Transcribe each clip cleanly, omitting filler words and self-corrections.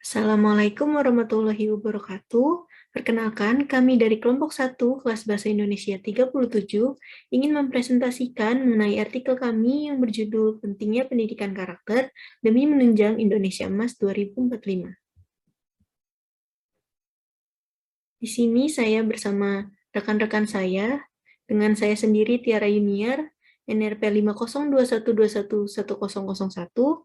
Assalamualaikum warahmatullahi wabarakatuh. Perkenalkan, kami dari kelompok 1 kelas Bahasa Indonesia 37 ingin mempresentasikan mengenai artikel kami yang berjudul Pentingnya Pendidikan Karakter demi Menunjang Indonesia Emas 2045. Di sini saya bersama rekan-rekan saya, dengan saya sendiri Tiara Yuniar, NRP 5021211001,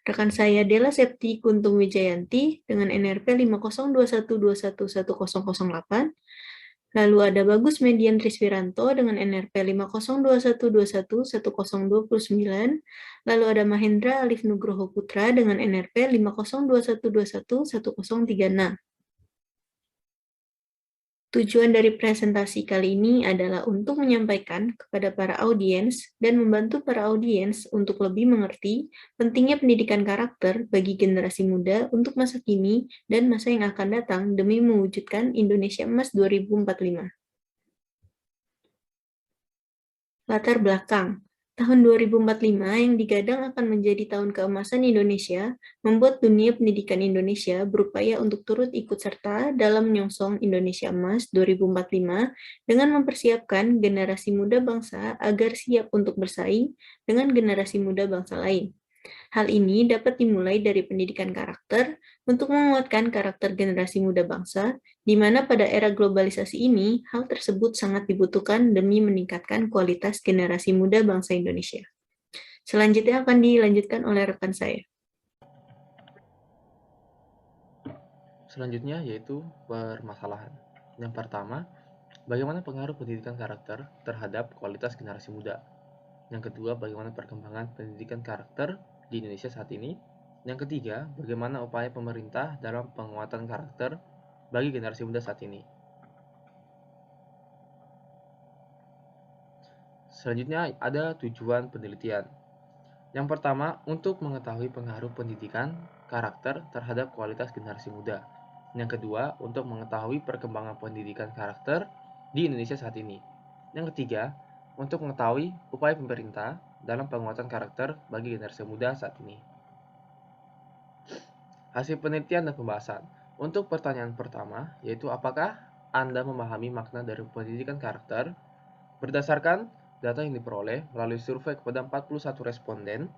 rekan saya Della Septi Kuntung Wijayanti dengan NRP 5021211008. Lalu ada Bagus Median Triswiranto dengan NRP 5021211029. Lalu ada Mahendra Alif Nugroho Putra dengan NRP 5021211036. Tujuan dari presentasi kali ini adalah untuk menyampaikan kepada para audiens dan membantu para audiens untuk lebih mengerti pentingnya pendidikan karakter bagi generasi muda untuk masa kini dan masa yang akan datang demi mewujudkan Indonesia Emas 2045. Latar belakang. Tahun 2045 yang digadang akan menjadi tahun keemasan Indonesia, membuat dunia pendidikan Indonesia berupaya untuk turut ikut serta dalam menyongsong Indonesia Emas 2045 dengan mempersiapkan generasi muda bangsa agar siap untuk bersaing dengan generasi muda bangsa lain. Hal ini dapat dimulai dari pendidikan karakter untuk menguatkan karakter generasi muda bangsa, di mana pada era globalisasi ini, hal tersebut sangat dibutuhkan demi meningkatkan kualitas generasi muda bangsa Indonesia. Selanjutnya akan dilanjutkan oleh rekan saya. Selanjutnya yaitu permasalahan. Yang pertama, bagaimana pengaruh pendidikan karakter terhadap kualitas generasi muda? Yang kedua, bagaimana perkembangan pendidikan karakter di Indonesia saat ini? Yang ketiga, bagaimana upaya pemerintah dalam penguatan karakter bagi generasi muda saat ini? Selanjutnya ada tujuan penelitian. Yang pertama, untuk mengetahui pengaruh pendidikan karakter terhadap kualitas generasi muda. Yang kedua, untuk mengetahui perkembangan pendidikan karakter di Indonesia saat ini. Yang ketiga, untuk mengetahui upaya pemerintah dalam penguatan karakter bagi generasi muda saat ini. Hasil penelitian dan pembahasan. Untuk pertanyaan pertama, yaitu apakah Anda memahami makna dari pendidikan karakter? Berdasarkan data yang diperoleh melalui survei kepada 41 responden,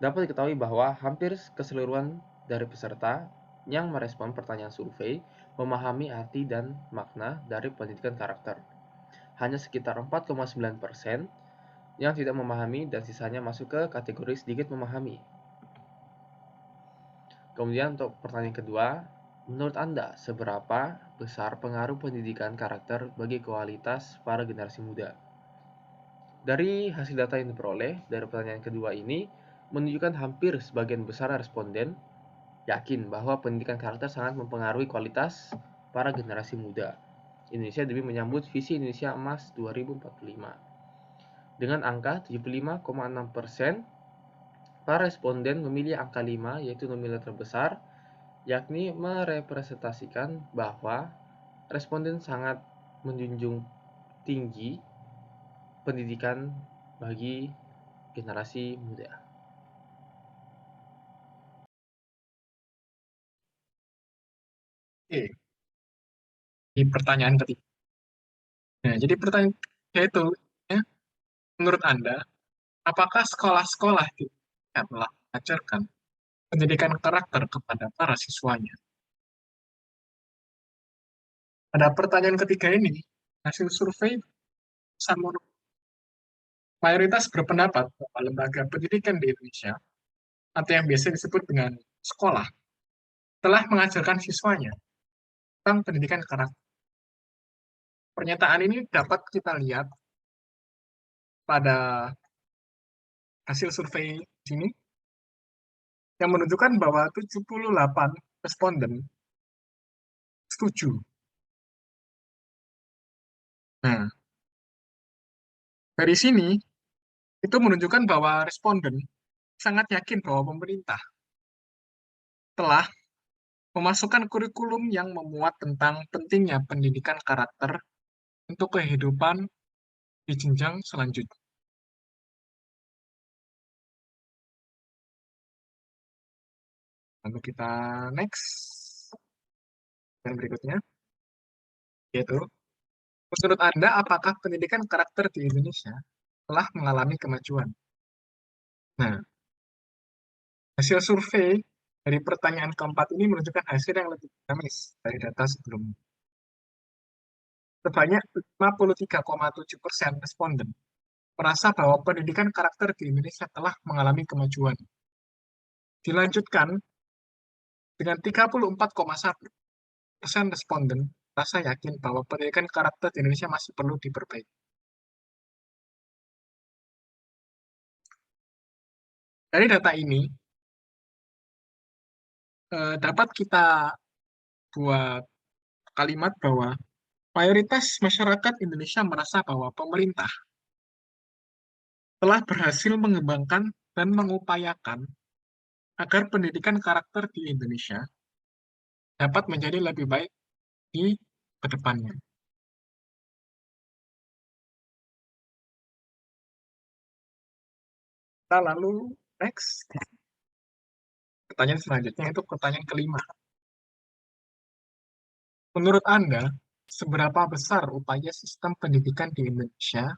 dapat diketahui bahwa hampir keseluruhan dari peserta yang merespon pertanyaan survei memahami arti dan makna dari pendidikan karakter. Hanya sekitar 4,9% yang tidak memahami dan sisanya masuk ke kategori sedikit memahami. Kemudian untuk pertanyaan kedua, menurut Anda seberapa besar pengaruh pendidikan karakter bagi kualitas para generasi muda? Dari hasil data yang diperoleh dari pertanyaan kedua ini, menunjukkan hampir sebagian besar responden yakin bahwa pendidikan karakter sangat mempengaruhi kualitas para generasi muda Indonesia demi menyambut visi Indonesia Emas 2045. Dengan angka 75,6%, para responden memilih angka 5 yaitu nominal terbesar, yakni merepresentasikan bahwa responden sangat menjunjung tinggi pendidikan bagi generasi muda. Oke, di pertanyaan ketiga. Nah, jadi pertanyaan yaitu, ya, menurut Anda, apakah sekolah-sekolah di Indonesia telah mengajarkan pendidikan karakter kepada para siswanya? Pada pertanyaan ketiga ini, hasil survei sama mayoritas berpendapat bahwa lembaga pendidikan di Indonesia, atau yang biasa disebut dengan sekolah, telah mengajarkan siswanya tentang pendidikan karakter. Pernyataan ini dapat kita lihat pada hasil survei di sini, yang menunjukkan bahwa 78 responden setuju. Nah, dari sini itu menunjukkan bahwa responden sangat yakin bahwa pemerintah telah memasukkan kurikulum yang memuat tentang pentingnya pendidikan karakter untuk kehidupan di jenjang selanjutnya. Lalu kita next. Dan berikutnya, yaitu, menurut Anda, apakah pendidikan karakter di Indonesia telah mengalami kemajuan? Nah, hasil survei dari pertanyaan keempat ini menunjukkan hasil yang lebih dinamis dari data sebelumnya. Sebanyak 53,7% responden merasa bahwa pendidikan karakter di Indonesia telah mengalami kemajuan. Dilanjutkan dengan 34,1% responden merasa yakin bahwa pendidikan karakter di Indonesia masih perlu diperbaiki. Dari data ini, dapat kita buat kalimat bahwa mayoritas masyarakat Indonesia merasa bahwa pemerintah telah berhasil mengembangkan dan mengupayakan agar pendidikan karakter di Indonesia dapat menjadi lebih baik di kedepannya. Kita lalu next. Pertanyaan selanjutnya itu pertanyaan kelima. Menurut Anda, seberapa besar upaya sistem pendidikan di Indonesia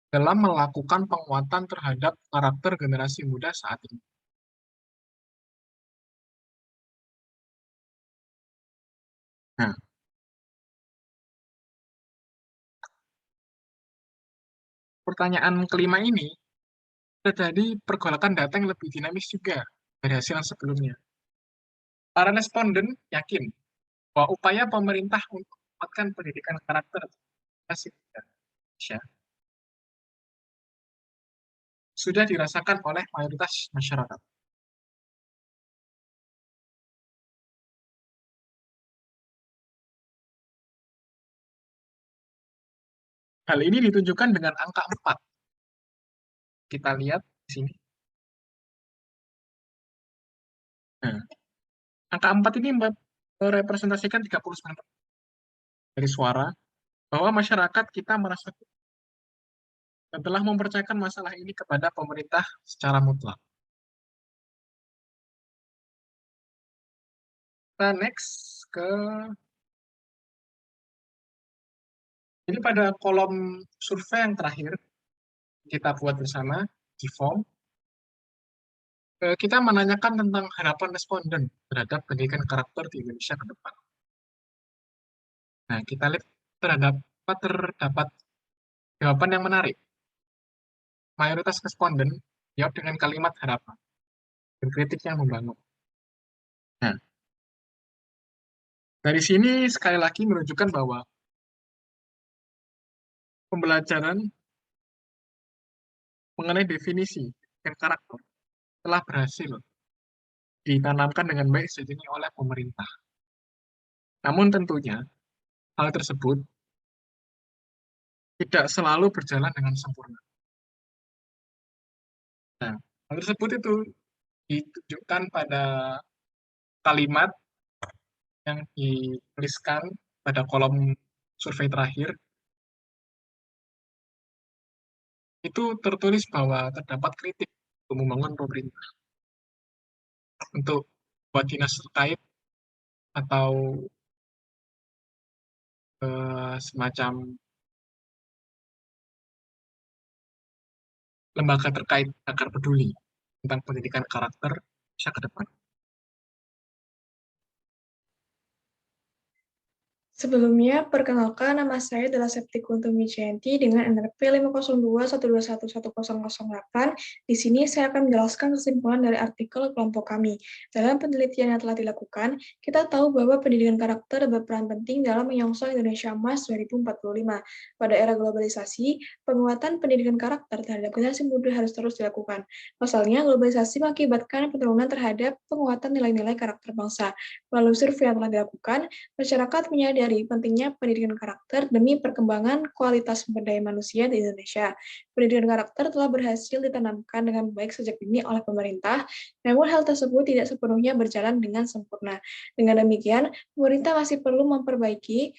dalam melakukan penguatan terhadap karakter generasi muda saat ini? Nah, pertanyaan kelima ini terjadi pergolakan data yang lebih dinamis juga dari hasil yang sebelumnya. Para responden yakin bahwa upaya pemerintah untuk menguatkan pendidikan karakter generasi muda Indonesia sudah dirasakan oleh mayoritas masyarakat. Hal ini ditunjukkan dengan angka 4. Kita lihat di sini. Nah, angka 4 ini merepresentasikan 39% dari suara bahwa masyarakat kita merasa dan telah mempercayakan masalah ini kepada pemerintah secara mutlak. Kita next ke jadi pada kolom survei yang terakhir kita buat bersama di form, kita menanyakan tentang harapan responden terhadap pendidikan karakter di Indonesia ke depan. Nah, kita lihat terdapat jawaban yang menarik. Mayoritas responden jawab dengan kalimat harapan dan kritik yang membangun. Nah, dari sini sekali lagi menunjukkan bahwa pembelajaran mengenai definisi dan karakter telah berhasil ditanamkan dengan baik sejak ini oleh pemerintah. Namun tentunya hal tersebut tidak selalu berjalan dengan sempurna. Nah, hal tersebut itu ditunjukkan pada kalimat yang dituliskan pada kolom survei terakhir. Itu tertulis bahwa terdapat kritik untuk membangun pemerintah untuk buat dinas terkait atau semacam lembaga terkait agar peduli tentang pendidikan karakter bisa ke depan. Sebelumnya, perkenalkan nama saya adalah Septi Kuntum Wijayanti dengan NRP 502121108. Di sini saya akan menjelaskan kesimpulan dari artikel kelompok kami. Dalam penelitian yang telah dilakukan, kita tahu bahwa pendidikan karakter berperan penting dalam menyongsong Indonesia Emas 2045. Pada era globalisasi, penguatan pendidikan karakter terhadap generasi muda harus terus dilakukan. Pasalnya, globalisasi mengakibatkan penurunan terhadap penguatan nilai-nilai karakter bangsa. Melalui survei yang telah dilakukan, masyarakat menyadari pentingnya pendidikan karakter demi perkembangan kualitas sumber daya manusia di Indonesia. Pendidikan karakter telah berhasil ditanamkan dengan baik sejak dini oleh pemerintah, namun hal tersebut tidak sepenuhnya berjalan dengan sempurna. Dengan demikian, pemerintah masih perlu memperbaiki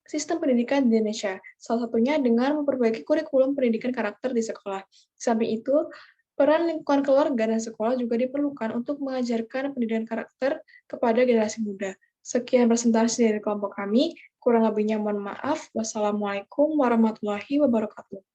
sistem pendidikan di Indonesia, salah satunya dengan memperbaiki kurikulum pendidikan karakter di sekolah. Di samping itu, Peran lingkungan keluarga dan sekolah juga diperlukan untuk mengajarkan pendidikan karakter kepada generasi muda. Sekian presentasi dari kelompok kami, kurang lebihnya mohon maaf. Wassalamualaikum warahmatullahi wabarakatuh.